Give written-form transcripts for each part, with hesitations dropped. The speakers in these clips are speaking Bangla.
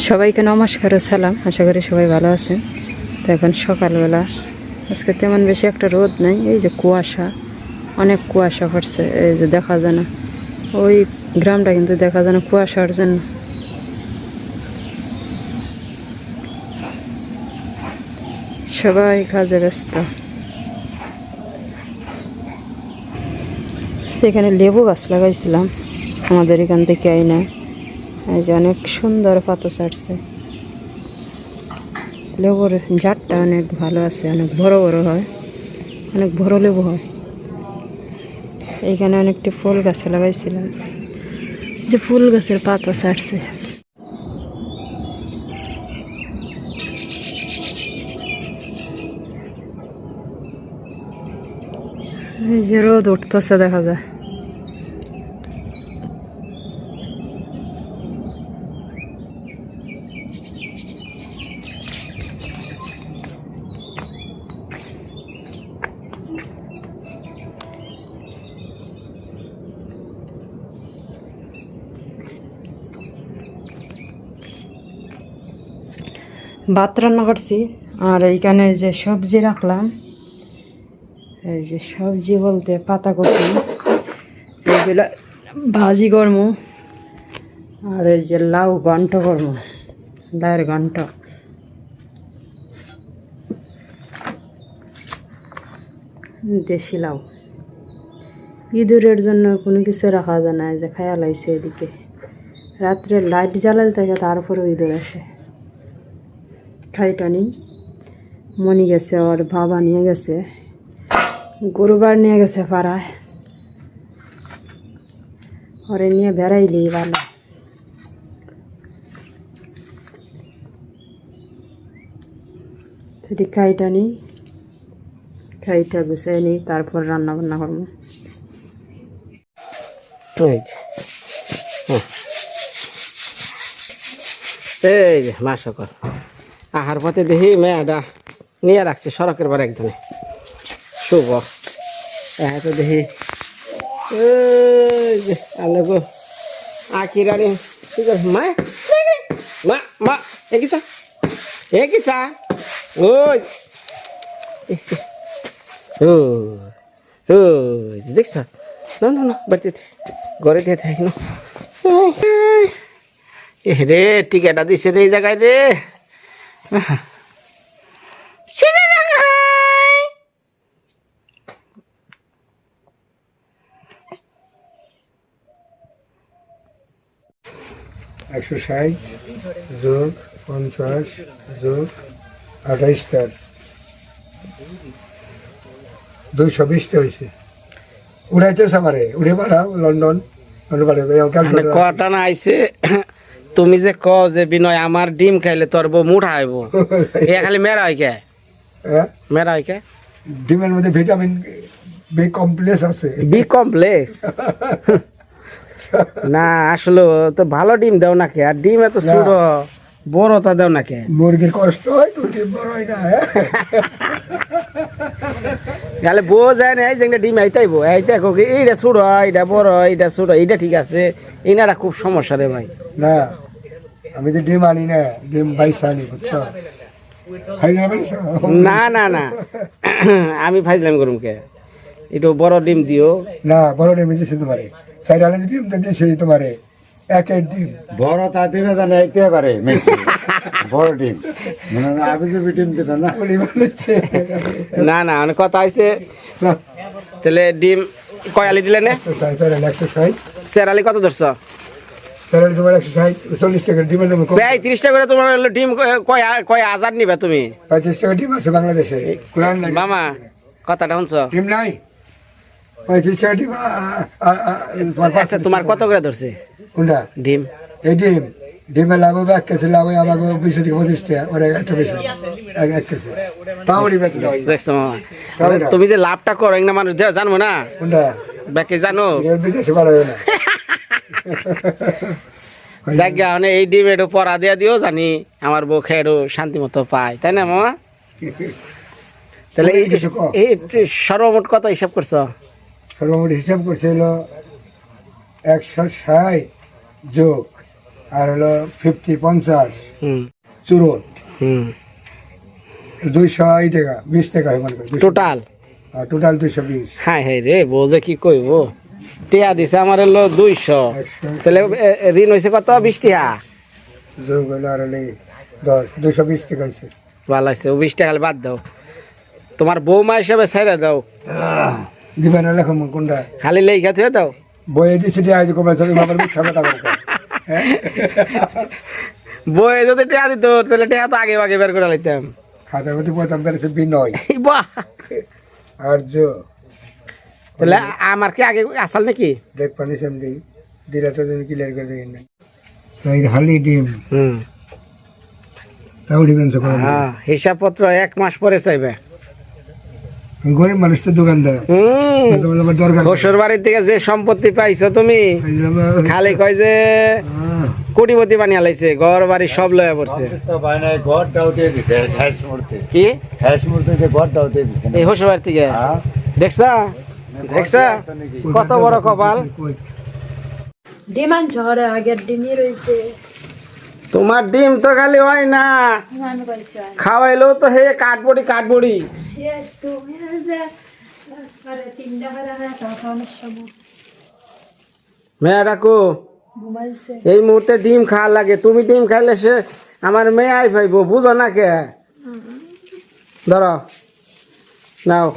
সবাইকে নমস্কার ও সালাম। আশা করি সবাই ভালো আছেন। তো এখন সকালবেলা, আজকে তেমন বেশি একটা রোদ নাই, এই যে কুয়াশা, অনেক কুয়াশা পড়ছে, এই যে দেখা যায় না, ওই গ্রামটা কিন্তু দেখা যায় না কুয়াশার জন্য। সবাই কাজে ব্যস্ত। এখানে লেবু গাছ লাগাইছিলাম আমাদের এখান থেকে আইনা, এই যে অনেক সুন্দর পাতা ছাড়ছে। লেবুর জাতটা অনেক ভালো আছে, অনেক বড় বড় হয়, অনেক বড় লেবু হয়। এইখানে অনেকটি ফুল গাছ লাগাইছিলাম, যে ফুল গাছের পাতা ছাড়ছে। এই যে রোদ উঠতেছে দেখা যায়। ভাত রান্না করছি, আর এইখানে যে সবজি রাখলাম, এই যে সবজি বলতে পাতাকপি, এইগুলো ভাজি করবো, আর এই যে লাউ ঘন্ট করবো, লাউয়ের ঘন্ট। দেশি লাউ। ইঁদুরের জন্য কোনো কিছু রাখা যায় না, যে খেয়াল আইছে এদিকে রাত্রে লাইট জ্বালাতে থাকে, তারপরেও ইঁদুর আসে। খাইটানি মনি গেছে, ওর বাবা নিয়ে গেছে, গরুবার নিয়ে গেছে পাড়ায়, ওরে নিয়ে বেড়াইলেই ভালো। সেটি খাইটানি, খাইটা গুছাই নিই, তারপর রান্না বান্না করবো। এই যে মা সকল আহার পথে দেখি মেয়েটা নিয়ে রাখছে সড়কের পর একজনে শুভ তো দেখি আলো গো আঁকি রানি ঠিক আছে মা মা মা একিসা একিসা ওই ও ও দেখছ না না না বাড়িতে ঘরে দিয়ে থাকি না রে টিকেটা দিছে রে এই জায়গায় রে একশো 60 যোগ 50 যোগ 28টার 220টা হয়েছে। উড়াইতেছে আমারে, উড়ে পাঠাও লন্ডন কটা না আইছে। তুমি যে ক যে বিনয় আমার ডিম খাইলে তোর বউ মুঠা হইব, এ খালি মেরা হয় কে? মেরা হয় কে? ডিমের মধ্যে ভিটামিন বি কমপ্লেক্স আছে। বি কমপ্লেক্স না, আসলে তো ভালো ডিম দেও না কে? আর ডিম এত ছোট বড় তা দেও না কে? মুরগির কষ্ট হয় তো ডিম বড় হয় না। গেলে বউ যায় না, এই যে ডিম আইতাইব এইটা কি এইটা ছোট এইটা বড় এইটা ছোট, এইটা ঠিক আছে, এনারা খুব সমস্যা রে ভাই। না আমি তো ডিম আনি না, ডিম বাইশ আনি, বুঝছো? না না না আমি ফাইজলাম করুম কে? একটু বড় ডিম দিও না। বড় ডিম দিচ্ছে তোমারে, সাইডালে ডিম দিচ্ছে তোমারে, একের ডিম বড় তা দেবে না, নিতে পারে বড় ডিম মানে আমি যে ডিম দেবে না। না না অনেক কথা আছে। তাহলে ডিম কয়ালি দিলে না? 160 সেরালি কত ধরছ? তোমার 140 টাকা ডিমের দাম। 30 টাকা করে তোমার ডিম কয় হাজার নিবা তুমি? 25 টাকা ডিম আছে বাংলাদেশে। মামা কথাটা শুনছ? ডিম নাই, 35 টাকা ডিম। আচ্ছা তোমার কত করে ধরছে কোনটা ডিম? এই ডিম, ডিমের লাভ হবে 1 কেজি, লাভ হয় আমাকে 20 থেকে 25 টাকা, ওরা একটা বেশি 1 কেজি তাওড়ি বেচে দাও। দেখছো মামা, তুমি যে লাভটা করো না মানুষ দেওয়া জানবো না কোনটা বাকি জানো? বিদেশে ভালো হয় না। জায়গা মানে এই ডিম একটু পরা দিয়া দিও, জানি আমার বউ খেয়ে একটু শান্তি মতো পায়, তাই না মামা? তাহলে এই সর্বমোট কত হিসাব করছো? সর্বমোট হিসাব করছে হলো 160 যোগ আর হলো 50 50 হুম চুরট হুম 200 টাকা 20 টাকা হয় মনে করি টোটাল টোটাল 220 হ্যাঁ হ্যাঁ রে বোঝে কি কইব টিয়া দিছে আমার হলো 200 তাহলে ঋণ হয়েছে কত 20 টিয়া যোগ হলো আর হলে 10 220 টাকা হয়েছে ভালো আছে ও 20 টাকা বাদ দাও তোমার বৌমা হিসাবে ছেড়ে দাও দিবেন লেখো কোনটা খালি লেখা থুয়ে দাও বইয়ে দিচ্ছি দিয়ে আজ কমে চলে আমার মিথ্যা কথা বলতে বইয়ে যদি টিয়া দিত তাহলে টিয়া তো আগে আগে বের করে লাইতাম খাতার মধ্যে পড়তাম বেড়েছে বিনয় বাহ আর্য তাহলে আমার কি আগে আসল নাকি দেখ পানি সামনে দিলে তো তুমি ক্লিয়ার করে দিই না এই হালি ডিম হুম তাও ডিমেন্স করে হ্যাঁ হিসাবপত্র 1 মাস পরে চাইবে গরিব মানুষ তো দোকানদার তোমার আমার দরকার শ্বশুর বাড়ির থেকে যে সম্পত্তি পাইছো তুমি খালি কয় যে কোটিপতি বানিয়ে লাইছে ঘর বাড়ি সব লয়ে পড়ছে তো ভাই নাই ঘরটাও দিয়ে দিছে হ্যাশ মুহূর্তে কি হ্যাশ মুহূর্তে যে ঘরটাও দিয়ে দিছে এই শ্বশুর বাড়ি থেকে দেখছা দেখছা কত বড় কপাল ডিমান্ড ঝড়ে আগের ডিমই রয়েছে তোমার ডিম তো খালি হয় না খাওয়াইলেও তো হে কাঠবড়ি কাঠবড়ি মেয়ে ডাকো এই মুহূর্তে ডিম খাওয়া লাগে তুমি ডিম খাইলে সে আমার মেয়ে আই ভাইব বুঝো না কে ধরো নাও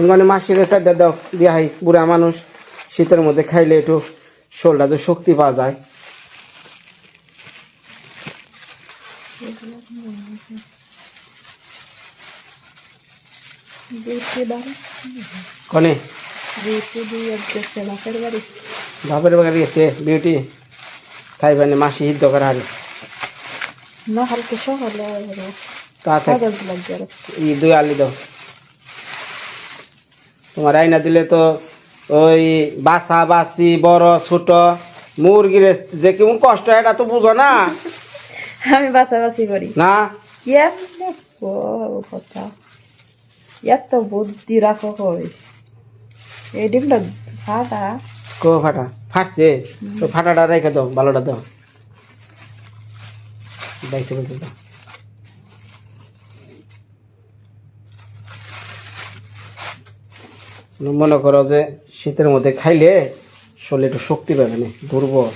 মানে মাসিরে সাইডটা দাও দিয়া হাই বুড়া মানুষ শীতের মধ্যে খাইলে একটু শোলটা তো শক্তি পাওয়া যায় কনে বাপের বাড়ি গেছে বিউটি খাইবানি মাসি হিদ্ধ করে হারে তা ই 2 আলি দাও তোমার আইনা দিলে তো ওই বাসা বাসি বড় ছোট মুরগির যে কেমন কষ্ট এটা তো বুঝো না আমি বাসাবাসি করি না কথা এত বুদ্ধি রাখো কই এই ডিমটা ফাটা কো ফাটা ফাটছে তো ফাটাটা রেখে দাও ভালোটা দাও বাইছে বলছে দাও মনে করো যে শীতের মধ্যে খাইলে শরীরে একটু শক্তি পাবে না দুর্বল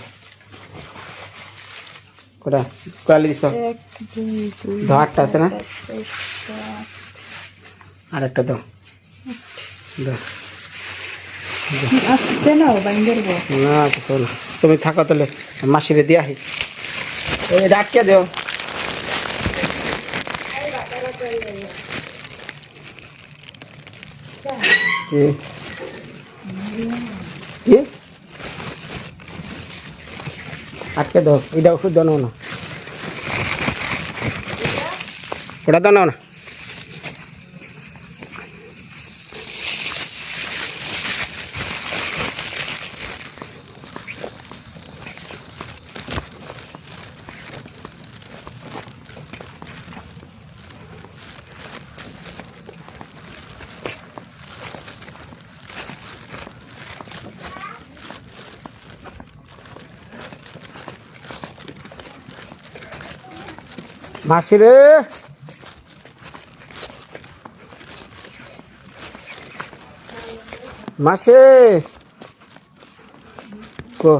কোটা কালি দিছ দাও 8টা আছে না আরেকটা দাও দাও আসতে না বাইন্দার না কিছু না তুমি থাকো তাহলে মাসিরে দিয়ে আহি এই ডাটকে দেও কি আটকে দাও এটা ওষুধ দাও না ওটা দাও না মাসিরে মাসে কো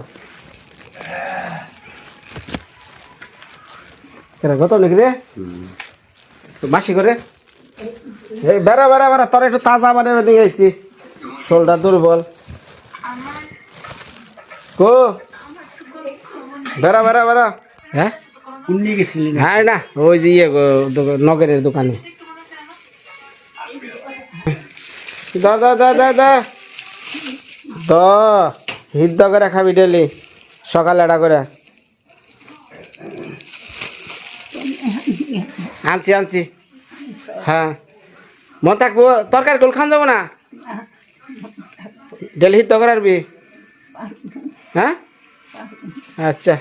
কেন গত নাকি রে মাসি করে এই বেড়া বেড়া বেড়া তোর একটু তাজা বানিয়ে নিয়ে আইছি শোলটা দুর্বল কো বেড়া বেড়া বেড়া হ্যাঁ হ্যাঁ না ওই যে ইয়ে নগরের দোকানে দা দা দা দা দা দ হিদ্ধ করে খাবি ডেলি সকালে এটা করে আনছি আনছি হ্যাঁ মন থাকবো তরকারি গোল খান যাবো না ডেলি হিদ্ধ করে আরবি হ্যাঁ আচ্ছা